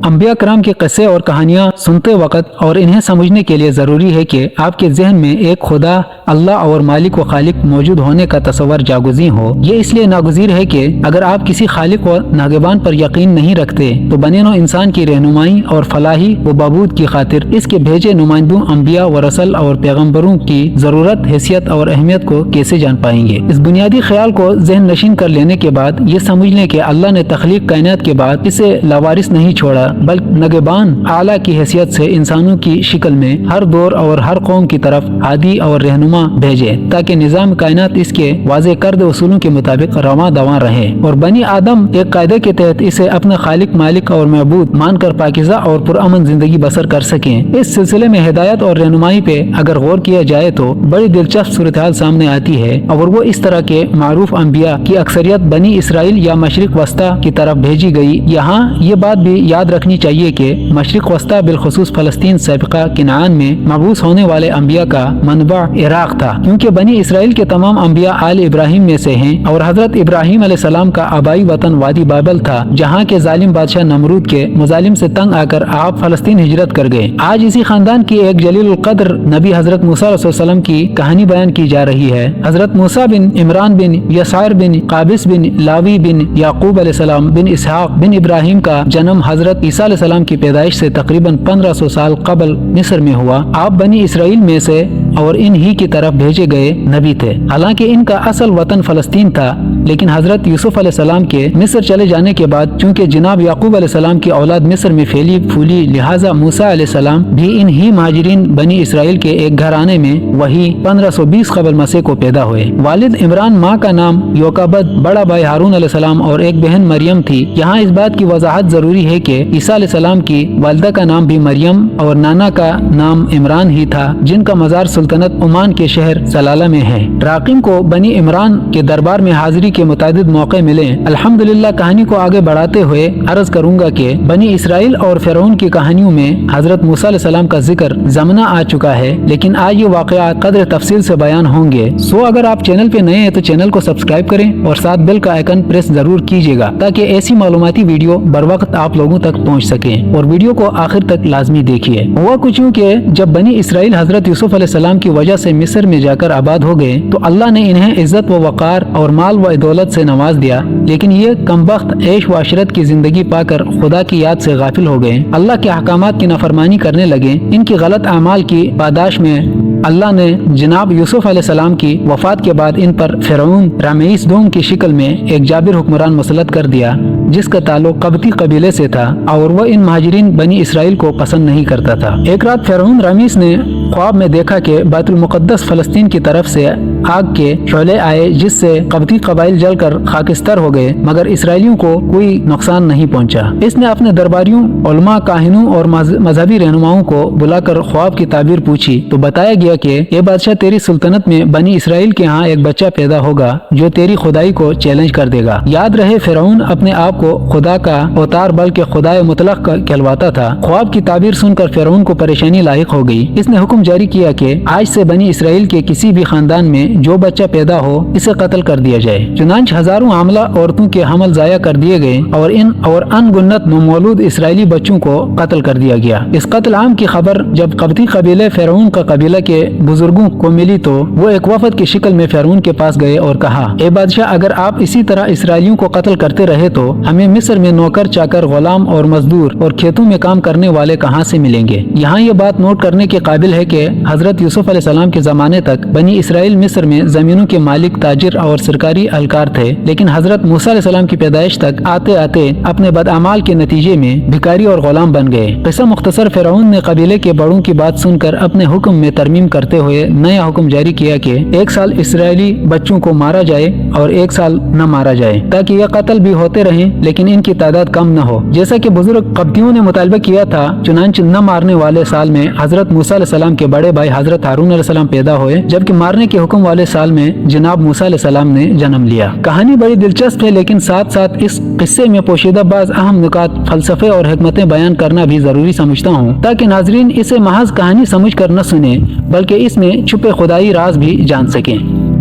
अंबिया कराम के किस्से और कहानियाँ सुनते वक्त और इन्हें समझने के लिए ज़रूरी है कि आपके जहन में एक खुदा अल्लाह और मालिक व खालिक मौजूद होने का तस्वर जागुज़ी हो। ये इसलिए नागुज़ीर है कि अगर आप किसी खालिक व नागबान पर यकीन नहीं रखते तो बनेनो इंसान की रहनुमाई और फलाही व बहबूद की खातिर इसके भेजे नुमाइंदों अंबिया व रसल और पैगम्बरों की ज़रूरत, हैसियत और अहमियत को कैसे जान पाएंगे। इस बुनियादी ख्याल को जहन नशीन कर लेने के बाद ये समझ लें कि अल्लाह ने तख्लीक कायनात के बाद इसे लावारिस नहीं छोड़ा, बल्कि नगबान आला की हैसियत से इंसानों की शिक्ल में हर दौर और हर कौम की तरफ हादी और रहनुमा भेजे, ताकि निजाम कायनात इसके वाज़े करद उसूलों के मुताबिक रवां दवां रहे और बनी आदम एक कायदे के तहत इसे अपना खालिक, मालिक और महबूद मानकर पाकिज़ा और पुरअमन जिंदगी बसर कर सकें। इस सिलसिले में हिदायत और रहनुमाई पे अगर गौर किया जाए तो बड़ी दिलचस्प सूरत हाल सामने आती है और वो इस तरह के मारूफ अंबिया की अक्सरियत बनी इसराइल या मशरिक वस्ता की तरफ भेजी गई। यहाँ ये बात भी याद रखनी चाहिए कि मशरिक वस्ता बिलखुसूस फलस्तीन, सबिका, किनान में मबूस होने वाले अंबिया का मनबा इराक था, क्योंकि बनी इसराइल के तमाम अंबिया आल इब्राहिम में से हैं और हजरत इब्राहिम अलैहिस्सलाम का आबाई वतन वादी बाबल था, जहाँ के जालिम बादशाह नमरूद के मुजालिम से तंग आकर आप फलस्तीन हिजरत कर गए। आज इसी खानदान की एक जलील कद्र नबी हजरत मूसा अलैहिस्सलाम की कहानी बयान की जा रही है। हजरत मूसा बिन इमरान बिन यसार बिन काबिस बिन लावी बिन याकूब अलैहिस्सलाम बिन इसहाक बिन इब्राहिम का जन्म हजरत ईसा अलैहिस्सलाम की पैदाइश से तकरीबन 1500 साल कबल मिस्र में हुआ। आप बनी इसराइल में से और इन ही की तरफ भेजे गए नबी थे। हालांकि इनका असल वतन फलस्तीन था, लेकिन हजरत यूसुफ अलैहिस्सलाम के मिस्र चले जाने के बाद चूंकि जनाब याकूब अलैहिस्सलाम की औलाद मिस्र में फैली फूली, लिहाजा मूसा अलैहिस्सलाम भी इन ही महाजिरीन बनी इसराइल के एक घराने में वही 1520 कबल मसीह को पैदा हुए। वालिद इमरान, माँ का नाम योकाबद, बड़ा भाई हारून अलैहिस्सलाम और एक बहन मरियम थी। यहाँ इस बात की वजाहत जरूरी है कि ईसा अलैहिस्सलाम की वालिदा का नाम भी मरियम और नाना का नाम इमरान ही था, जिनका मजार सुल्तानत ओमान के शहर सलाला में है। राकिम को बनी इमरान के दरबार में हाजिरी के मुतादिद मौके मिले। अल्हम्दुलिल्लाह कहानी को आगे बढ़ाते हुए अर्ज करूंगा कि बनी इसराइल और फिरौन की कहानियों में हजरत मूसा अलैहिस्सलाम का जिक्र ज़मना आ चुका है, लेकिन आज ये वाक़यात कदर तफसील से बयान होंगे। सो अगर आप चैनल पे नए हैं तो चैनल को सब्सक्राइब करें और साथ बेल का आइकन प्रेस जरूर कीजिएगा, ताकि ऐसी मालूमाती वीडियो बर वक्त आप लोगों तक पहुँच सके। और वीडियो को आखिर तक लाजमी देखिए। हुआ कुछ यूँ कि जब बनी इसराइल हजरत यूसुफ अलैहिस्सलाम की वजह से मिस्र में जाकर आबाद हो गए तो अल्लाह ने इन्हें इज्जत व वक़ार और माल व दौलत से नवाज दिया, लेकिन ये कमबख्त ऐश व अशरत की जिंदगी पाकर खुदा की याद से गाफिल हो गए। अल्लाह के अहकामात की नाफरमानी करने लगे। इनकी गलत अमाल की पादाश में अल्लाह ने जनाब यूसुफ अलैहिस्सलाम की वफात के बाद इन पर फिरौन रामीस दोम की शिक्ल में एक जाबिर हुक्मरान मुसल्लत कर दिया, जिसका ताल्लुक कब्ती कबीले से था और वह इन महाजिरीन बनी इसराइल को पसंद नहीं करता था। एक रात फिरौन रामीस ने ख्वाब में देखा कि बैतुल मुक़द्दस फलस्तीन की तरफ से आग के शोले आए, जिससे कब्ती कबाइल जलकर खाकिस्तर हो गए, मगर इसराइलियों को कोई नुकसान नहीं पहुंचा। इसने अपने दरबारियों, उलमा, काहिनों और मजहबी रहनुमाओं को बुलाकर ख्वाब की ताबीर पूछी तो बताया गया कि ये बादशाह, तेरी सुल्तनत में बनी इसराइल के यहाँ एक बच्चा पैदा होगा जो तेरी खुदाई को चैलेंज कर देगा। याद रहे फिरौन अपने आप को खुदा का अवतार बल्कि खुदाए मुतलक कहलवाता था। ख्वाब की ताबीर सुनकर फिरौन को परेशानी लायक हो गई। इसने हुक्म जारी किया कि आज से बनी इसराइल के किसी भी खानदान में जो बच्चा पैदा हो इसे कत्ल कर दिया जाए। चुनांच हजारों हामला औरतों के हमल जाया कर दिए गए और इन और अनगुन्नत नौमौलूद इसराइली बच्चों को कत्ल कर दिया गया। इस कत्ल आम की खबर जब कब्ती कबीले फिरौन का कबीला के बुजुर्गों को मिली तो वो एक वफद की शिक्ल में फिरौन के पास गए और कहा, ए बादशाह, अगर आप इसी तरह इसराइलियों को कत्ल करते रहे तो हमें मिस्र में नौकर, चाकर, गुलाम और मजदूर और खेतों में काम करने वाले कहाँ से मिलेंगे। यहाँ ये बात नोट करने के काबिल है कि हजरत यूसुफ अलैहिस्सलाम के जमाने तक बनी इसराइल मिस्र में जमीनों के मालिक, ताजिर और सरकारी अहलकार थे, लेकिन हजरत मूसा अलैहिस्सलाम की पैदाइश तक आते आते अपने बदअमाल के नतीजे में भिखारी और गुलाम बन गए। किस्सा मुख्तसर, फिरौन ने कबीले के बड़ों की बात सुनकर अपने हुक्म में तरमीम करते हुए नया हुक्म जारी किया कि एक साल इसराइली बच्चों को मारा जाए और एक साल न मारा जाए, ताकि यह कत्ल भी होते रहें लेकिन इनकी तादाद कम न हो, जैसा कि बुजुर्ग कब्तियों ने मुतालबा किया था। चुनांच न मारने वाले साल में हजरत मूसा अलैहिस्सलाम के बड़े भाई हजरत हारून अलैहिस्सलाम पैदा हुए, जबकि मारने के हुक्म वाले साल में जनाब मूसा अलैहिस्सलाम ने जन्म लिया। कहानी बड़ी दिलचस्प है, लेकिन साथ साथ इस किस्से में पोशीदा बाज अहम नुकात, फलसफे और हिकमतें बयान करना भी जरूरी समझता हूँ, ताकि नाजरीन इसे महज कहानी समझ कर न सुने बल्कि इसमें छुपे खुदाई राज भी जान सकें।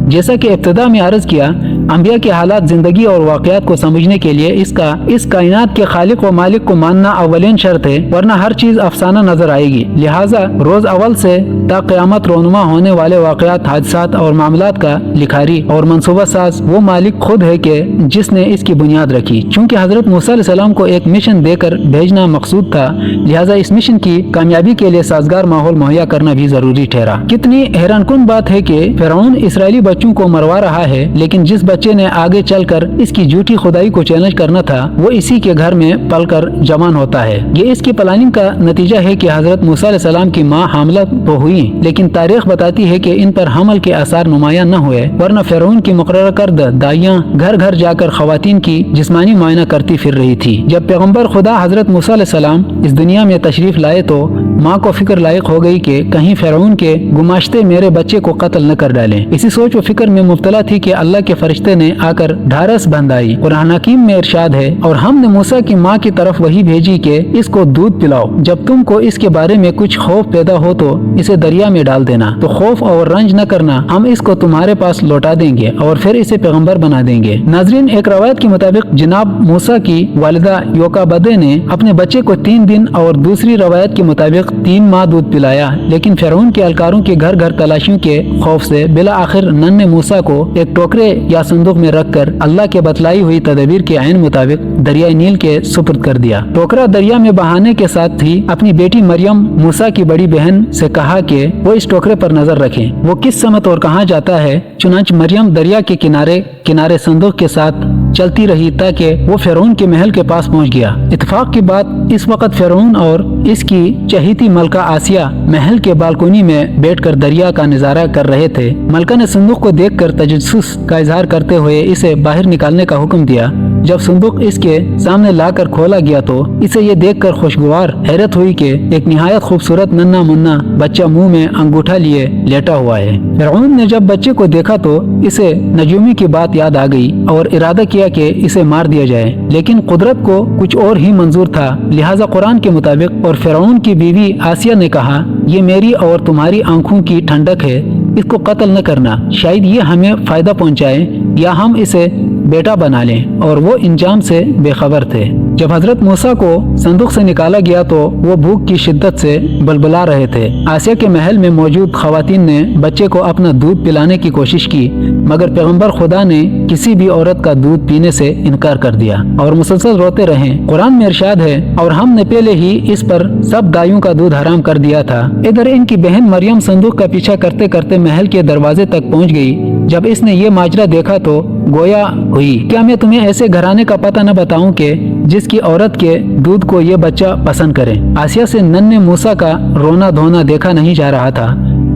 जैसा कि इब्तिदा में अर्ज किया, अंबिया के हालात, जिंदगी और वाक़यात को समझने के लिए इस कायनात के खालिक व मालिक को मानना अव्वलीन शर्त है, वरना हर चीज अफसाना नजर आएगी। लिहाजा रोज अव्वल से ता क़यामत रोनुमा होने वाले वाक़यात, हादसात और मामलात का लिखारी और मनसूबा साज वो मालिक खुद है कि जिसने इसकी बुनियाद रखी। चूँकि हजरत मूसा अलैहिस्सलाम को एक मिशन देकर भेजना मकसूद था, लिहाजा इस मिशन की कामयाबी के लिए साजगार माहौल मुहैया करना भी जरूरी ठहरा। कितनी हैरानकुन बात है कि फिरौन इसराइली बच्चों को मरवा रहा है, लेकिन जिस बच्चे ने आगे चलकर इसकी झूठी खुदाई को चैलेंज करना था, वो इसी के घर में पलकर जवान होता है। ये इसकी प्लानिंग का नतीजा है कि हजरत मूसा अलैहिस्सलाम की माँ हामला तो हुई, लेकिन तारीख बताती है कि इन पर हमल के आसार नुमाया न हुए, वरना फिरौन की मुकर्रर करदा दाइयाँ घर घर जाकर खवातीन की जिस्मानी मुआयना करती फिर रही थी। जब पैगम्बर खुदा हजरत मूसा अलैहिस्सलाम इस दुनिया में तशरीफ लाए तो माँ को फिक्र लायक हो गई कि कहीं फिरौन के गुमाश्ते मेरे बच्चे को कत्ल न कर डालें। इसी सोच व फिक्र में मुब्तला थी कि अल्लाह के फरिश्ते ने आकर ढारस बंधाई। कुरान हकीम में इरशाद है, और हमने मूसा की माँ की तरफ वही भेजी कि इसको दूध पिलाओ, जब तुमको इसके बारे में कुछ खौफ पैदा हो तो इसे दरिया में डाल देना, तो खौफ और रंज न करना, हम इसको तुम्हारे पास लौटा देंगे और फिर इसे पैगम्बर बना देंगे। नाजरीन, एक रवायत के मुताबिक जनाब मूसा की वालिदा योकाबदे ने अपने बच्चे को 3 दिन और दूसरी रवायत के मुताबिक 3 माह दूध पिलाया, लेकिन फिरौन के अलकारों के घर घर तलाशियों के खौफ से बिला आखिर नन्हे मूसा को एक टोकरे या संदूक में रखकर अल्लाह के बतलाई हुई तदबीर के ऐन मुताबिक दरिया नील के सुपुर्द कर दिया। टोकरा दरिया में बहाने के साथ ही अपनी बेटी मरियम मूसा की बड़ी बहन से कहा कि वो इस टोकरे पर नजर रखें, वो किस समत और कहाँ जाता है। चुनांच मरियम दरिया के किनारे संदूक के साथ चलती रही ताकि वो फिरौन के महल के पास पहुंच गया। इत्तेफाक की बात, इस वक्त फिरौन और इसकी चहीती मलका आसिया महल के बालकोनी में बैठकर दरिया का नजारा कर रहे थे। मलका ने संदूक को देखकर तजस्सुस का इजहार करते हुए इसे बाहर निकालने का हुक्म दिया। जब संदूक इसके सामने लाकर खोला गया तो इसे ये देखकर खुशगवार हैरत हुई कि एक निहायत खूबसूरत नन्हा मुन्ना बच्चा मुंह में अंगूठा लिए लेटा हुआ है। फिरौन ने जब बच्चे को देखा तो इसे नजूमी की बात याद आ गई और इरादा किया कि इसे मार दिया जाए, लेकिन कुदरत को कुछ और ही मंजूर था। लिहाजा कुरान के मुताबिक और फिरौन की बीवी आसिया ने कहा, ये मेरी और तुम्हारी आंखों की ठंडक है, इसको कत्ल न करना, शायद ये हमें फायदा पहुंचाए या हम इसे बेटा बना लें। और वो इंजाम से बेखबर थे। जब हजरत मूसा को संदूक से निकाला गया तो वो भूख की शिद्दत से बलबला रहे थे। आसिया के महल में मौजूद खवातीन ने बच्चे को अपना दूध पिलाने की कोशिश की, मगर पैगम्बर खुदा ने किसी भी औरत का दूध पीने से इनकार कर दिया और मुसलसल रोते रहे। कुरान में इरशाद है, और हमने पहले ही इस पर सब गायों का दूध हराम कर दिया था। इधर इनकी बहन मरियम संदूक का पीछा करते करते महल के दरवाजे तक पहुँच गई। जब इसने ये माजरा देखा तो गोया हुई, क्या मैं तुम्हें ऐसे घराने का पता न बताऊं कि जिसकी औरत के दूध को ये बच्चा पसंद करे। आसिया से नन्हे मूसा का रोना धोना देखा नहीं जा रहा था।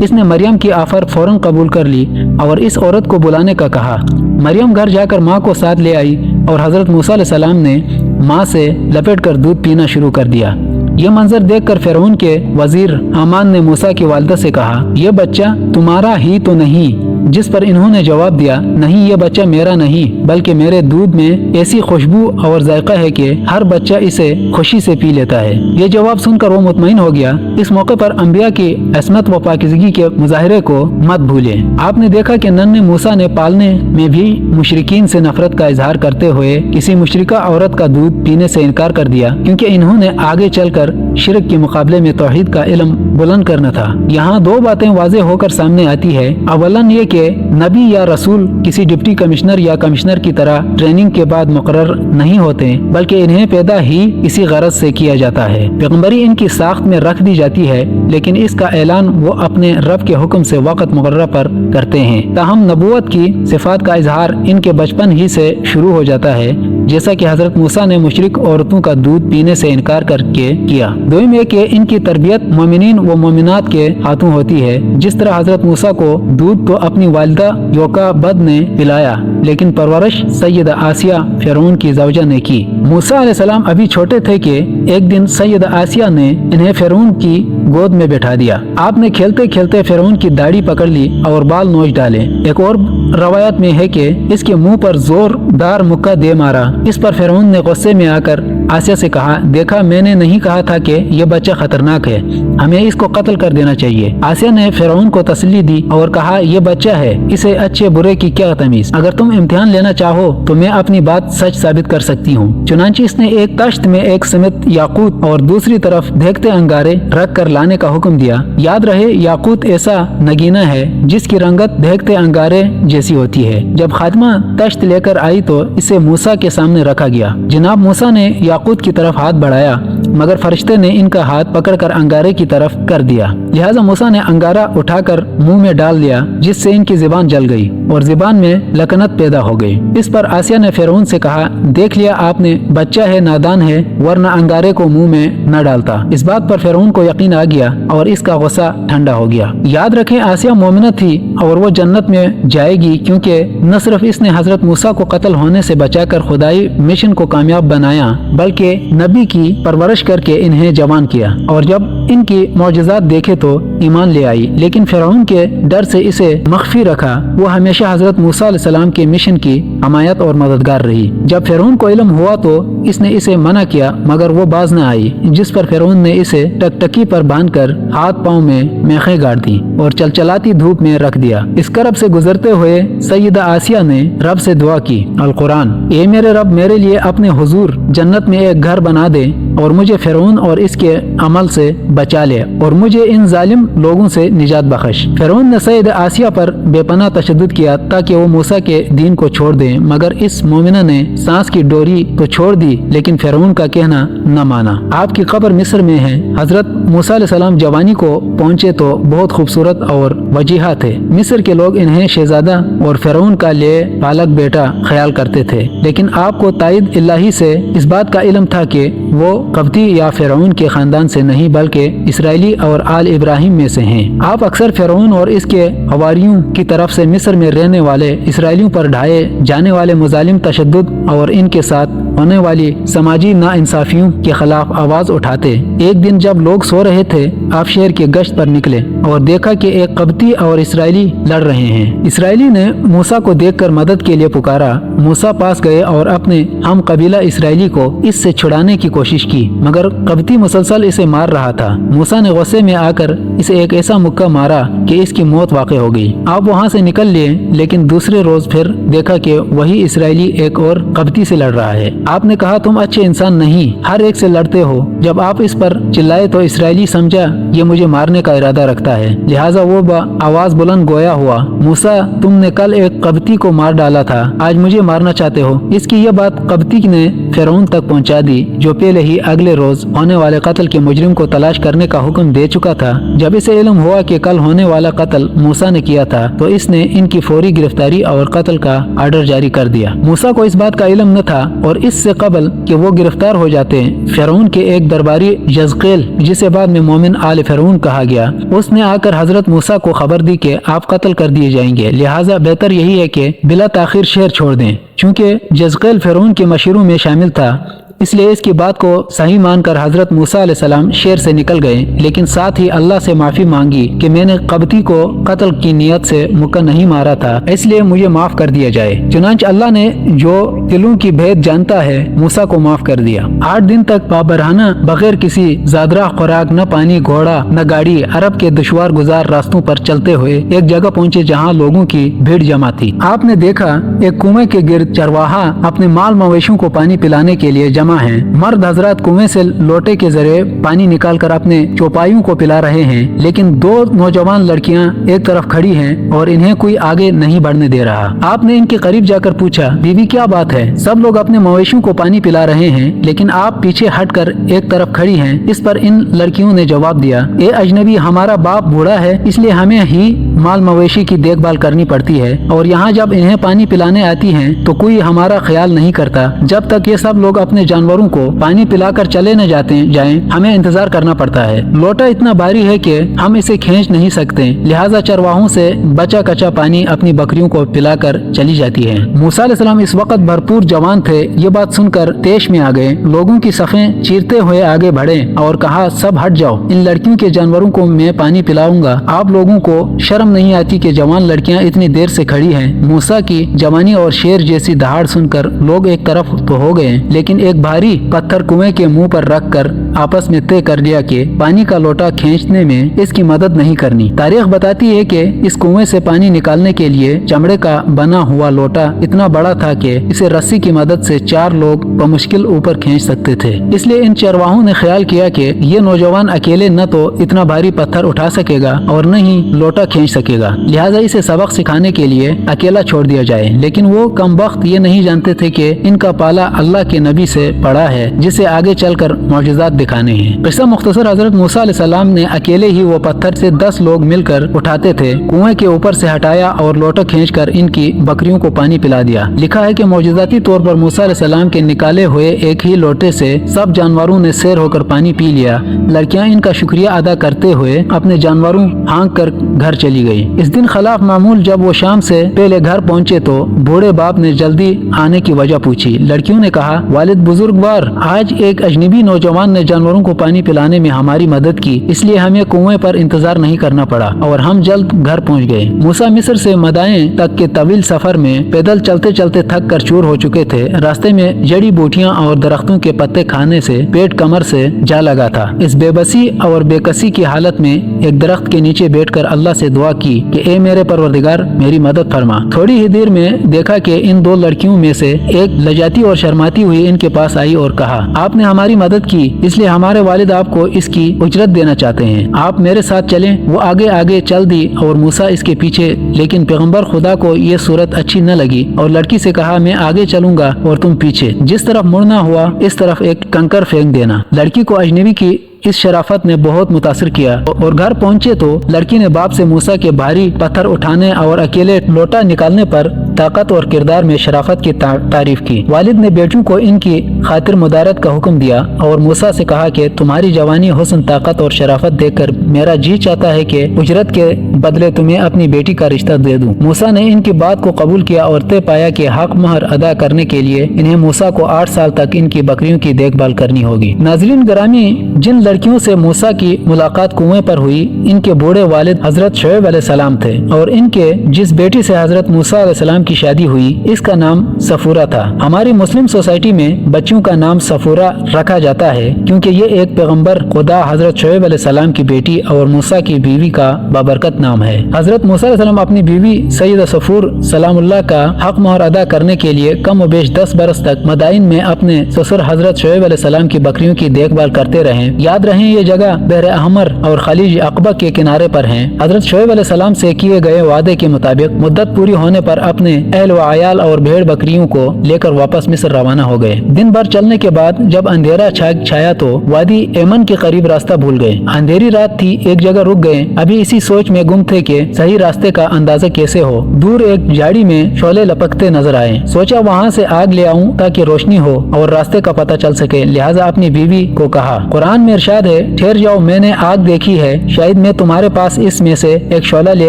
इसने मरियम की ऑफर फौरन कबूल कर ली और इस औरत को बुलाने का कहा। मरियम घर जाकर माँ को साथ ले आई और हजरत मूसा अलैहिस्सलाम ने माँ से लपेट कर दूध पीना शुरू कर दिया। ये मंजर देखकर फिरौन के वजीर हामान ने मूसा की वालिदा से कहा, ये बच्चा तुम्हारा ही तो नहीं? जिस पर इन्होंने जवाब दिया, नहीं, ये बच्चा मेरा नहीं, बल्कि मेरे दूध में ऐसी खुशबू और जायका है कि हर बच्चा इसे खुशी से पी लेता है। ये जवाब सुनकर वो मुतमईन हो गया। इस मौके पर अंबिया की असमत व पाकिज़गी के मुजाहिरे को मत भूलें। आपने देखा कि नन्हे मूसा ने पालने में भी मुशरिकीन से नफरत का इजहार करते हुए किसी मुशरिका औरत का दूध पीने से इनकार कर दिया, क्योंकि इन्होंने आगे चलकर शिरक के मुकाबले में तौहीद का इल्म बुलंद करना था। यहाँ 2 बातें वाज़ेह होकर सामने आती है। अवलन ये कि नबी या रसूल किसी डिप्टी कमिश्नर या कमिश्नर की तरह ट्रेनिंग के बाद मुकर्रर नहीं होते, बल्कि इन्हें पैदा ही इसी गरज से किया जाता है। पैगम्बरी इनकी साख्त में रख दी जाती है, लेकिन इसका ऐलान वो अपने रब के हुक्म से वक़्त मुकर्रर पर करते हैं। ताहम नबूवत की सिफात का इजहार इनके बचपन ही से शुरू हो जाता है, जैसा कि हजरत मूसा ने मुशरिक औरतों का दूध पीने से इनकार करके किया। दोईम है कि इनकी तरबियत मोमिनीन व मोमिनात के हाथों होती है। जिस तरह हजरत मूसा को दूध तो अपनी वालिदा योकाबद ने पिलाया, लेकिन परवरिश सैयदा आसिया फिरौन की ज़ौजा ने की। मूसा अलैहिस्सलाम अभी छोटे थे कि एक दिन सैयदा आसिया ने इन्हें फिरौन की गोद में बैठा दिया। आपने खेलते खेलते फिरौन की दाढ़ी पकड़ ली और बाल नोच डाले। एक और रवायत में है कि इसके मुंह पर जोरदार मुक्का दे मारा। इस पर फिरौन ने गुस्से में आकर आसिया से कहा, देखा, मैंने नहीं कहा था कि यह बच्चा खतरनाक है, हमें इसको कत्ल कर देना चाहिए। आसिया ने फिरौन को तसल्ली दी और कहा, यह बच्चा बच्चा है, इसे अच्छे बुरे की क्या तमीज। अगर तुम इम्तिहान लेना चाहो तो मैं अपनी बात सच साबित कर सकती हूँ। चुनांचे इसने एक तश्त में एक समेत याकूत और दूसरी तरफ देखते अंगारे रख कर लाने का हुक्म दिया। याद रहे, याकूत ऐसा नगीना है जिसकी रंगत देखते अंगारे जैसी होती है। जब खातिमा तश्त लेकर आई तो इसे मूसा के सामने रखा गया। जनाब मूसा ने याकूत की तरफ हाथ बढ़ाया, मगर फरिश्ते ने इनका हाथ पकड़कर अंगारे की तरफ कर दिया। लिहाजा मूसा ने अंगारा उठाकर मुंह में डाल दिया, जिससे इनकी जुबान जल गई और जुबान में लकनत पैदा हो गई। इस पर आसिया ने फिरौन से कहा, देख लिया आपने, बच्चा है, नादान है, वरना अंगारे को मुंह में न डालता। इस बात पर फिरौन को यकीन आ गया और इसका गुस्सा ठंडा हो गया। याद रखें, आसिया मोमिना थी और वो जन्नत में जाएगी, क्योंकि न सिर्फ इसने हजरत मूसा को कत्ल होने से बचाकर खुदाई मिशन को कामयाब बनाया, बल्कि नबी की परवरिश करके इन्हें जवान किया और जब इनकी मौजज़ात देखे तो ईमान ले आई। लेकिन फिरौन के डर से इसे मख्फी रखा। वो हमेशा हजरत मूसा अलैहिस्सलाम के मिशन की हमायत और मददगार रही। जब फिरौन को इल्म हुआ तो इसने इसे मना किया, मगर वो बाज न आई, जिस पर फिरौन ने इसे टकटकी पर बांधकर हाथ पाँव में मेखें गाड़ दी और चलचलाती धूप में रख दिया। इस करब से गुजरते हुए सैयदा आसिया ने रब से दुआ की, अल कुरान, ए मेरे रब, मेरे लिए अपने हुजूर जन्नत में एक घर बना दे और मुझे फिरौन और इसके अमल से बचा ले और मुझे इन जालिम लोगों से निजात बख्श। फिरौन ने सैयदा आसिया पर बेपनाह तशद्दुद किया ताकि वो मूसा के दीन को छोड़ दे, मगर इस मोमिना ने सांस की डोरी तो छोड़ दी, लेकिन फिरौन का कहना न माना। आपकी कब्र मिस्र में है। हजरत मूसा अलैहिस्सलाम जवानी को पहुँचे तो बहुत खूबसूरत और वजीहा थे। मिस्र के लोग इन्हें शहजादा और फिरौन का ले पालक बेटा ख्याल करते थे, लेकिन आपको ताइद इलाही से इस बात का इल्म था कि वो कब्ती या फिरौन के खानदान से नहीं बल्कि इसराइली और आल इब्राहिम में से हैं। आप अक्सर फिरौन और इसके हवारियों की तरफ से मिस्र में रहने वाले इसराइलियों पर ढाए जाने वाले मुजालिम तशद्दुद और इनके साथ होने वाली समाजी नाइंसाफियों के खिलाफ आवाज उठाते। एक दिन जब लोग सो रहे थे, आप शहर के गश्त पर निकले और देखा कि एक कब्ती और इसराइली लड़ रहे हैं। इसराइली ने मूसा को देखकर मदद के लिए पुकारा। मूसा पास गए और अपने हम कबीला इसराइली को इससे छुड़ाने की कोशिश की, मगर कब्ती मुसलसल इसे मार रहा था। मूसा ने गुस्से में आकर इसे एक ऐसा मुक्का मारा कि इसकी मौत वाक़ई हो गई। आप वहाँ से निकल लिए, लेकिन दूसरे रोज फिर देखा कि वही इसराइली एक और कब्ती से लड़ रहा है। आपने कहा, तुम अच्छे इंसान नहीं, हर एक से लड़ते हो। जब आप इस पर चिल्लाए तो इसराइली समझा ये मुझे मारने का इरादा रखता है, लिहाजा वो आवाज बुलंद गोया हुआ, मूसा, तुमने कल एक कब्ती को मार डाला था, आज मुझे मारना चाहते हो। इसकी यह बात कब्ती ने फिरौन तक पहुंचा दी, जो पहले ही अगले रोज होने वाले कत्ल के मुजरिम को तलाश करने का हुक्म दे चुका था। जब इसे इल्म हुआ कि कल होने वाला कत्ल मूसा ने किया था तो इसने इनकी फौरी गिरफ्तारी और कत्ल का आर्डर जारी कर दिया। मूसा को इस बात का इल्म न था और इससे कबल कि वो गिरफ्तार हो जाते, फिरौन के एक दरबारी यज़केल, जिसे बाद में मोमिन आले फिरौन कहा गया, उसने आकर हजरत मूसा को खबर दी कि आप कत्ल कर दिए जाएंगे, लिहाजा बेहतर यही है कि बिला ताखिर शहर छोड़ दें। चूँकि यज़केल फिरौन के मशरूं में शामिल था, इसलिए इसकी बात को सही मानकर हजरत मूसा अलैहिस्सलाम शहर से निकल गए, लेकिन साथ ही अल्लाह से माफी मांगी कि मैंने कब्ती को कत्ल की नियत से मुक्का नहीं मारा था, इसलिए मुझे माफ कर दिया जाए। चुनांच अल्लाह ने जो दिलों की भेद जानता है, मूसा को माफ कर दिया। 8 दिन तक बाबरहाना बगैर किसी ज़ादरा खुराक, न पानी, घोड़ा न गाड़ी, अरब के दुश्वार गुजार रास्तों पर चलते हुए एक जगह पहुँचे जहाँ लोगों की भीड़ जमा थी। आपने देखा एक कुएं के गिर्द चरवाहा अपने माल मवेशियों को पानी पिलाने के लिए जमा हैं। मर्द हजरात कुएं से लोटे के जरिए पानी निकालकर अपने चौपाइयों को पिला रहे हैं, लेकिन 2 नौजवान लड़कियां एक तरफ खड़ी हैं और इन्हें कोई आगे नहीं बढ़ने दे रहा। आपने इनके करीब जाकर पूछा, बीवी क्या बात है? सब लोग अपने मवेशियों को पानी पिला रहे हैं, लेकिन आप पीछे हटकर एक तरफ खड़ी हैं। इस पर इन लड़कियों ने जवाब दिया, ए अजनबी, हमारा बाप बूढ़ा है, इसलिए हमें ही माल मवेशी की देखभाल करनी पड़ती है और यहाँ जब इन्हें पानी पिलाने आती हैं तो कोई हमारा ख्याल नहीं करता। जब तक ये सब लोग अपने जानवरों को पानी पिलाकर चले न जाएं, हमें इंतजार करना पड़ता है। लोटा इतना भारी है कि हम इसे खींच नहीं सकते, लिहाजा चरवाहों से बचा कचा पानी अपनी बकरियों को पिलाकर चली जाती है। मूसा अलैहिस्सलाम इस वक्त भरपूर जवान थे। ये बात सुनकर तेश में आ गए, लोगों की सफ़ें चीरते हुए आगे बढ़े और कहा, सब हट जाओ, इन लड़कियों के जानवरों को मैं पानी पिलाऊंगा। आप लोगों को शर्म नहीं आती कि जवान लड़कियां इतनी देर से खड़ी हैं। मूसा की जवानी और शेर जैसी दहाड़ सुनकर लोग एक तरफ तो हो गए, लेकिन एक भारी पत्थर कुएं के मुंह पर रखकर आपस में तय कर लिया कि पानी का लोटा खींचने में इसकी मदद नहीं करनी। तारीख बताती है कि इस कुएं से पानी निकालने के लिए चमड़े का बना हुआ लोटा इतना बड़ा था कि इसे रस्सी की मदद से 4 लोग बमुश्किल ऊपर खींच सकते थे। इसलिए इन चरवाहों ने ख्याल किया कि ये नौजवान अकेले न तो इतना भारी पत्थर उठा सकेगा और न ही लोटा खींच सकेगा, लिहाजा इसे सबक सिखाने के लिए अकेला छोड़ दिया जाए। लेकिन वो कमबख्त ये नहीं जानते थे कि इनका पाला अल्लाह के नबी से पड़ा है, जिसे आगे चलकर मौजज़ात दिखाने हैं। किस्सा मुख्तसर, हजरत मूसा अलैहिस्सलाम ने अकेले ही वो पत्थर से 10 लोग मिलकर उठाते थे, कुएं के ऊपर से हटाया और लोटा खींचकर इनकी बकरियों को पानी पिला दिया। लिखा है कि मौजज़ाती तौर पर मूसा अलैहिस्सलाम के निकाले हुए एक ही लोटे से सब जानवरों ने सैर होकर पानी पी लिया। लड़कियां इनका शुक्रिया अदा करते हुए अपने जानवरों हाँक कर घर चली गई। इस दिन खिलाफ मामूल जब वो शाम से पहले घर पहुंचे तो बूढ़े बाप ने जल्दी आने की वजह पूछी। लड़कियों ने कहा, वालिद बुजुर्गवार, आज एक अजनबी नौजवान ने जानवरों को पानी पिलाने में हमारी मदद की, इसलिए हमें कुएं पर इंतजार नहीं करना पड़ा और हम जल्द घर पहुंच गए। मूसा मिस्र से मदायन तक के तवील सफर में पैदल चलते चलते थक कर चूर हो चुके थे। रास्ते में जड़ी बूटियां और दरख्तों के पत्ते खाने से पेट कमर से जा लगा था। इस बेबसी और बेकसी की हालत में एक दरख्त के नीचे बैठकर अल्लाह से दुआ की कि ए मेरे परवरदिगार, मेरी मदद फरमा। थोड़ी ही देर में देखा कि इन 2 लड़कियों में से एक लजाती और शर्माती हुई इनके पास आई और कहा, आपने हमारी मदद की, इसलिए हमारे वालिद आपको इसकी उजरत देना चाहते हैं, आप मेरे साथ चलें। वो आगे आगे चल दी और मूसा इसके पीछे, लेकिन पैगंबर खुदा को ये सूरत अच्छी न लगी और लड़की से कहा, मैं आगे चलूंगा और तुम पीछे। जिस तरफ मुड़ना हुआ इस तरफ एक कंकर फेंक देना। लड़की को अजनबी की इस शराफत ने बहुत मुतासिर किया और घर पहुंचे तो लड़की ने बाप से मूसा के भारी पत्थर उठाने और अकेले लोटा निकालने पर ताकत और किरदार में शराफत की तारीफ की। वालिद ने बेटियों को इनकी खातिर मुदारत का हुक्म दिया और मूसा से कहा कि तुम्हारी जवानी, हुस्न, ताकत और शराफत देखकर मेरा जी चाहता है कि उजरत के बदले तुम्हें अपनी बेटी का रिश्ता दे दूं। मूसा ने इनकी बात को कबूल किया और तय पाया कि हक महर अदा करने के लिए इन्हें मूसा को 8 साल तक इनकी बकरियों की देखभाल करनी होगी। नाज़रीन ग्रामी, जिन लड़कियों से मूसा की मुलाकात कुएं पर हुई, इनके बूढ़े वालिद हजरत शुएब अलैहिस्सलाम थे और इनके जिस बेटी से हजरत मूसा अलैहिस्सलाम की शादी हुई इसका नाम सफूरा था। हमारी मुस्लिम सोसाइटी में बच्चियों का नाम सफूरा रखा जाता है क्योंकि ये एक पैगंबर खुदा हजरत शुएब अलैहिस्सलाम की बेटी और मूसा की बीवी का बाबरकत नाम है। हजरत मूसा अलैहिस्सलाम अपनी बीवी सैयदा सफूर सलामुल्लाह का हक मोहर अदा करने के लिए कम बेश 10 बरस तक मदाइन में अपने ससुर हजरत शुएब अलैहिस्सलाम की बकरियों की देखभाल करते रहे। याद रहे ये जगह बहर अहमर और खलीज अकबा के किनारे पर है। हजरत शुएब अलैहिस्सलाम से किए गए वादे के मुताबिक मुद्दत पूरी होने पर अपने अहल व आयाल और भेड़ बकरियों को लेकर वापस मिस्र रवाना हो गए। दिन भर चलने के बाद जब अंधेरा छाया तो वादी एमन के करीब रास्ता भूल गए। अंधेरी रात थी, एक जगह रुक गए। अभी इसी सोच में गुम थे कि सही रास्ते का अंदाजा कैसे हो। दूर एक झाड़ी में शोले लपकते नजर आए। सोचा वहाँ से आग ले आऊं ताकि रोशनी हो और रास्ते का पता चल सके। लिहाजा अपनी बीवी को कहा, कुरान में इरशाद है, ठहर जाओ, मैंने आग देखी है, शायद मैं तुम्हारे पास इसमें से एक शोला ले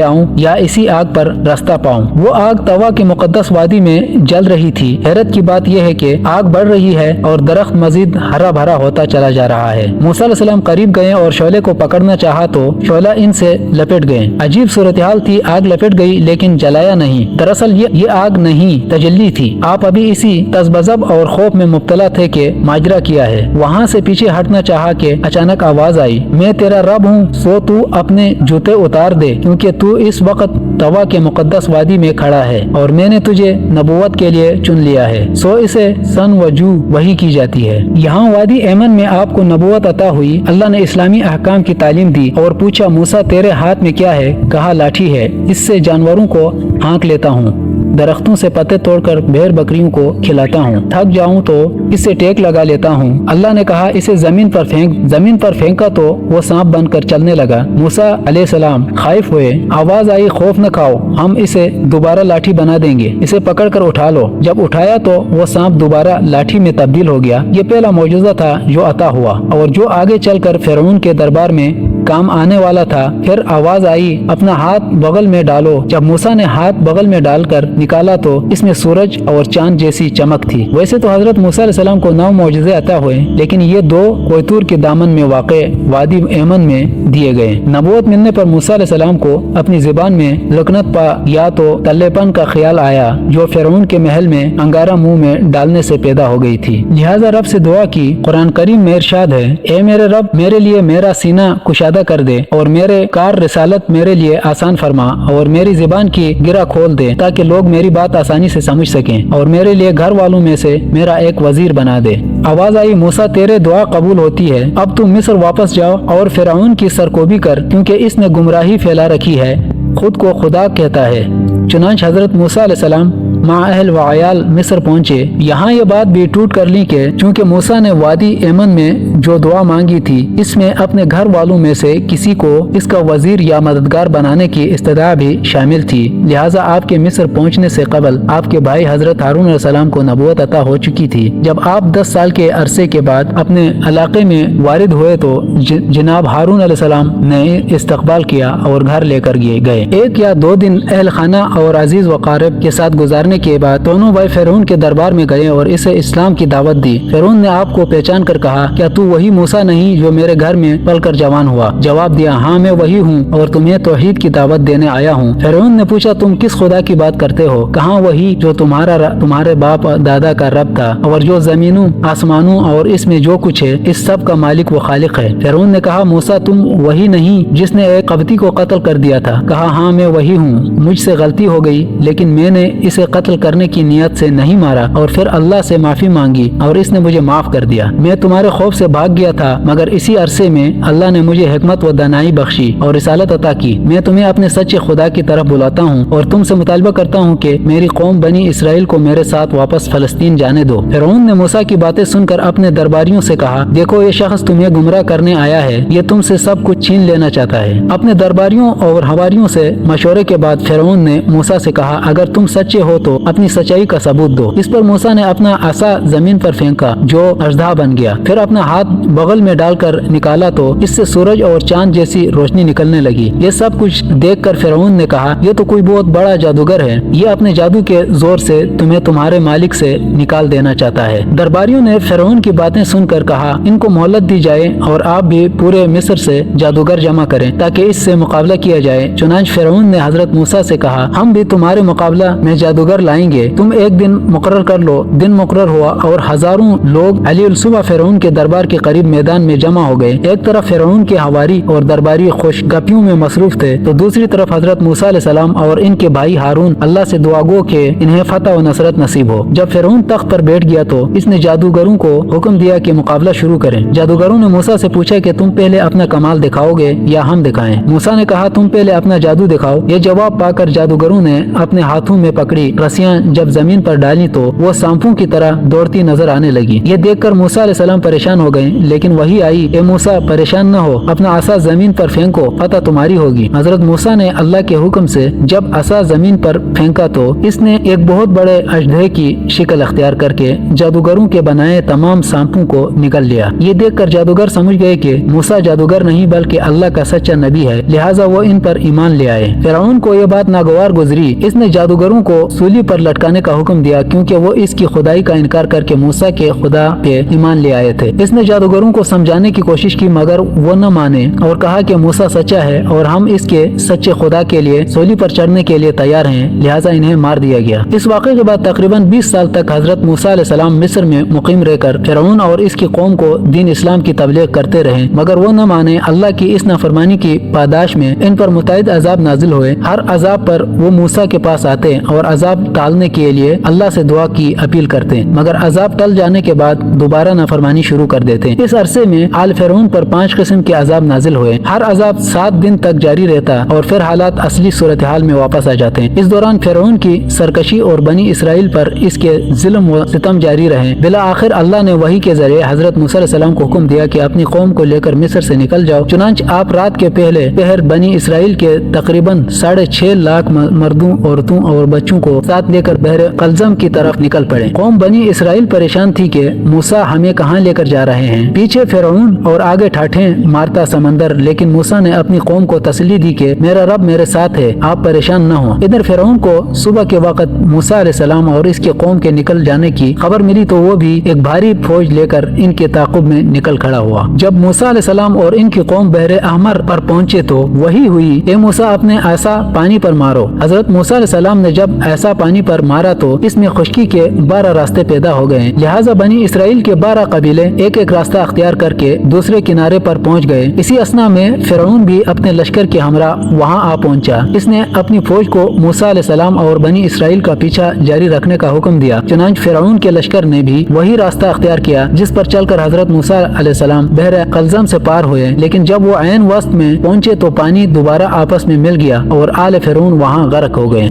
आऊं या इसी आग पर रास्ता पाऊं। वो आग तवा के मुकद्दस वादी में जल रही थी। हैरत की बात यह है कि आग बढ़ रही है और दरख्त मजीद हरा भरा होता चला जा रहा है। मूसा अलैहिस्सलाम करीब गए और शोले को पकड़ना चाहा तो शोला इनसे लपेट गए। अजीब सूरत-हाल थी, आग लपेट गई लेकिन जलाया नहीं। दरअसल ये आग नहीं, तजल्ली थी। आप अभी इसी तज़बज़ब और खौफ में मुब्तला थे कि माजरा किया है। वहाँ से पीछे हटना चाहा कि अचानक आवाज आई, मैं तेरा रब हूँ, सो तू अपने जूते उतार दे क्योंकि तू इस वक्त तवा के मुकद्दस वादी में खड़ा है और मैंने तुझे नबूवत के लिए चुन लिया है। सो इसे सन वजू वही की जाती है। यहाँ वादी एमन में आपको नबूवत अता हुई। अल्लाह ने इस्लामी अहकाम की तालीम दी और पूछा, मूसा तेरे हाथ में क्या है? कहा, लाठी है, इससे जानवरों को हाँक लेता हूँ, दरख्तों से पत्ते तोड़कर भेड़ बकरियों को खिलाता हूँ, थक जाऊँ तो इससे टेक लगा लेता हूँ। अल्लाह ने कहा, इसे जमीन पर फेंक। जमीन पर फेंका तो वो सांप बनकर चलने लगा। मूसा अलैहिस्सलाम खाइफ हुए। आवाज आई, खौफ न खाओ, हम इसे दोबारा लाठी बना देंगे, इसे पकड़कर उठा लो। जब उठाया तो वो सांप दोबारा लाठी में तब्दील हो गया। ये पहला मौजूदा था जो अता हुआ और जो आगे चलकर फिरौन के दरबार में काम आने वाला था। फिर आवाज आई, अपना हाथ बगल में डालो। जब मूसा ने हाथ बगल में डालकर निकाला तो इसमें सूरज और चांद जैसी चमक थी। वैसे तो हजरत मूसा अलैहिस्सलाम को 9 मौजज़े अता हुए, लेकिन ये 2 कोयतूर के दामन में वाक़े वादी यमन में दिए गए। नबूवत मिलने पर मूसा अलैहिस्सलाम को अपनी ज़ुबान में लकनत पा या तो तल्लेपन का ख्याल आया जो फिरौन के महल में अंगारा मुंह में डालने से पैदा हो गई थी। लिहाजा रब से दुआ की। कुरान करीम में इरशाद है, ए मेरे रब, मेरे लिए मेरा सीना कुशादा कर दे और मेरे कार रिसालत मेरे लिए आसान फरमा और मेरी ज़ुबान की गिरा खोल दे ताकि लोग मेरी बात आसानी से समझ सकें और मेरे लिए घर वालों में से मेरा एक वजीर बना दे। आवाज आई, मूसा तेरे दुआ कबूल होती है, अब तुम मिस्र वापस जाओ और फिरौन की सरकोबी कर, क्योंकि इसने गुमराही फैला रखी है, खुद को खुदा कहता है। चुनांच हजरत मूसा अलैहिस्सलाम मा अहल व अयाल मिस्र पहुंचे। यहाँ ये बात भी टूट कर ली कि चूंकि मूसा ने वादी यमन में जो दुआ मांगी थी, इसमें अपने घर वालों में से किसी को इसका वजीर या मददगार बनाने की इस्तदा भी शामिल थी। लिहाजा आपके मिस्र पहुंचने से कबल आपके भाई हजरत हारून अलैहिस्सलाम को नबूवत अता हो चुकी थी। जब आप 10 साल के अरसे के बाद अपने इलाके में वारिद हुए तो जनाब हारून अलैहिस्सलाम ने इस्तकबाल किया और घर लेकर गए। 1 या 2 दिन अहल खाना और अजीज वकारिब के साथ गुजारने के बाद दोनों भाई फिरौन के दरबार में गए और इसे इस्लाम की दावत दी। फिरौन ने आपको पहचान कर कहा, क्या तू वही मूसा नहीं जो मेरे घर में पलकर जवान हुआ? जवाब दिया, हाँ मैं वही हूँ और तुम्हें तौहीद की दावत देने आया हूँ। फिरौन ने पूछा, तुम किस खुदा की बात करते हो? कहा, वही जो तुम्हारे बाप दादा का रब था और जो जमीनों आसमानों और इसमें जो कुछ है इस सब का मालिक व खालिक है। फिरौन ने कहा, मूसा तुम वही नहीं जिसने एक कब्ती को कत्ल कर दिया था? कहा, हाँ मैं वही हूँ, मुझसे गलती हो गई, लेकिन मैंने इसे कत्ल करने की नियत से नहीं मारा और फिर अल्लाह से माफी मांगी और इसने मुझे माफ कर दिया। मैं तुम्हारे खौफ से भाग गया था, मगर इसी अरसे में अल्लाह ने मुझे हिकमत व दानाई बख्शी और रिसालत अता की। मैं तुम्हें अपने सच्चे खुदा की तरफ बुलाता हूँ और तुमसे मुतालबा करता हूँ कि मेरी कौम बनी इसराइल को मेरे साथ वापस फलस्तीन जाने दो। फिरौन ने मूसा की बातें सुनकर अपने दरबारियों से कहा, देखो ये शख्स तुम्हें गुमराह करने आया है, ये तुमसे सब कुछ छीन लेना चाहता है। अपने दरबारियों और हवारियों से मशवरे के बाद फिरौन ने मूसा से कहा, अगर तुम सच्चे हो तो अपनी सच्चाई का सबूत दो। इस पर मूसा ने अपना असा जमीन पर फेंका जो अजदा बन गया। फिर अपना हाथ बगल में डालकर निकाला तो इससे सूरज और चांद जैसी रोशनी निकलने लगी। ये सब कुछ देखकर फिरौन ने कहा, ये तो कोई बहुत बड़ा जादूगर है, ये अपने जादू के जोर से तुम्हें तुम्हारे मालिक से निकाल देना चाहता है। दरबारियों ने फिरौन की बातें सुनकर कहा, इनको मोहलत दी जाए और आप भी पूरे मिस्र से जादूगर जमा करें ताकि इससे मुकाबला किया जाए। चुनांच फिरौन ने हजरत मूसा से कहा, हम भी तुम्हारे मुकाबला में जादूगर लाएंगे, तुम एक दिन मुकर्रर कर लो। दिन मुकर्रर हुआ और हजारों लोग अली सुबह फिरौन के दरबार के करीब मैदान में जमा हो गए। एक तरफ फिरौन के हवारी और दरबारी खुश गपियों में मसरूफ थे तो दूसरी तरफ हजरत मूसा अलैहिस्सलाम और इनके भाई हारून अल्लाह से दुआ गो के इन्हें फतह व नसरत नसीब हो। जब फिरौन तख्त पर बैठ गया तो इसने जादूगरों को हुक्म दिया कि मुकाबला शुरू करें। जादूगरों ने मूसा से पूछा कि तुम पहले अपना कमाल दिखाओगे या हम दिखाएं? मूसा ने कहा, तुम पहले अपना जादू दिखाओ। ये जवाब पाकर जादूगरों ने अपने हाथों में पकड़ी रस्सियां जब जमीन पर डाली तो वो सांपों की तरह दौड़ती नजर आने लगी। ये देखकर मूसा अलैहिस्सलाम परेशान हो गए, लेकिन वही आई, ए मूसा परेशान न हो, अपना आसा जमीन पर फेंको, फतह तुम्हारी होगी। हजरत मूसा ने अल्लाह के हुक्म से जब आसा जमीन पर फेंका तो इसने एक बहुत बड़े अजदहे की शिकल अख्तियार करके जादूगरों के बनाए तमाम सांपों को निकल लिया। ये देखकर जादूगर समझ गए कि मूसा जादूगर नहीं बल्कि अल्लाह का सच्चा नबी है, लिहाजा वो इन पर ईमान ले आए। फिरौन को ये बात नागवार गुजरी। इसने जादूगरों को सूली पर लटकाने का हुक्म दिया क्योंकि वो इसकी खुदाई का इनकार करके मूसा के खुदा पे ईमान ले आए थे। इसने जादूगरों को समझाने की कोशिश की मगर वो न माने और कहा कि मूसा सच्चा है और हम इसके सच्चे खुदा के लिए सूली पर चढ़ने के लिए तैयार हैं, लिहाजा इन्हें मार दिया गया। इस वाक़े के बाद तकरीबन 20 साल तक हजरत मूसा अलैहिस्सलाम मिस्र में मुकीम रहकर फिरौन और इसकी कौम को दीन इस्लाम की तबलीग करते रहे, मगर वो न माने। अल्लाह की इस नाफरमानी की पादाश में इन पर मुतअद्दिद अजाब नाजिल हुए। हर अजाब पर वो मूसा के पास आते और अजाब टालने के लिए अल्लाह से दुआ की अपील करते, मगर अजाब टल जाने के बाद दोबारा नाफरमानी शुरू कर देते। इस अरसे में आल फिरौन पर 5 किस्म के अजाब नाजिल हुए। हर अजाब 7 दिन तक जारी रहता और फिर हालात असली सूरत हाल में वापस आ जाते। इस दौरान फिरौन की सरकशी और बनी इसराइल पर इसके जुल्म व सितम जारी रहे। बिला आखिर अल्लाह ने वही के जरिए हजरत मूसा अलैहिस्सलाम को हुक्म दिया कि अपनी कौम को लेकर मिस्र से निकल जाओ। चुनांच आप रात के पहले पहर बनी इसराइल के तकरीबन 6.5 लाख मर्दों, औरतों और बच्चों को साथ लेकर बहर कलजम की तरफ निकल पड़े। कौम बनी इसराइल परेशान थी कि मूसा हमें कहाँ लेकर जा रहे हैं। पीछे फिरौन और आगे ठाठे मारता समंदर, लेकिन मूसा ने अपनी कौम को तसल्ली दी कि मेरा रब मेरे साथ है, आप परेशान न हो। इधर फिरौन को सुबह के वक्त मूसा अलैहिस्सलाम और इसके कौम के निकल जाने की खबर मिली तो वो भी एक भारी फौज लेकर इनके ताकुब में निकल खड़ा हुआ। जब मूसा अलैहिस्सलाम और इनकी कौम बहरे अहमर पर पहुंचे तो वही हुई, ए मूसा अपने ऐसा पानी पर मारो। हजरत मूसा अलैहिस्सलाम ने जब ऐसा पानी पर मारा तो इसमें खुश्की के 12 रास्ते पैदा हो गए। लिहाजा बनी इसराइल के 12 कबीले एक एक रास्ता अख्तियार करके दूसरे किनारे पर पहुंच गए। इसी असना में फिरौन भी अपने लश्कर के हमरा वहां आ पहुंचा। इसने अपनी फौज को मूसा अलैहिस्सलाम और बनी इसराइल का पीछा जारी रखने का हुक्म दिया। चुनांचे फिरौन के लश्कर ने भी वही रास्ता अख्तियार किया जिस पर चलकर हजरत मूसा अलैहिस्सलाम बहर कलजम से पार हुए। लेकिन जब वो ऐन वस्त में पहुंचे तो पानी दोबारा आपस में मिल गया और आले फिरौन वहां गर्क हो गए।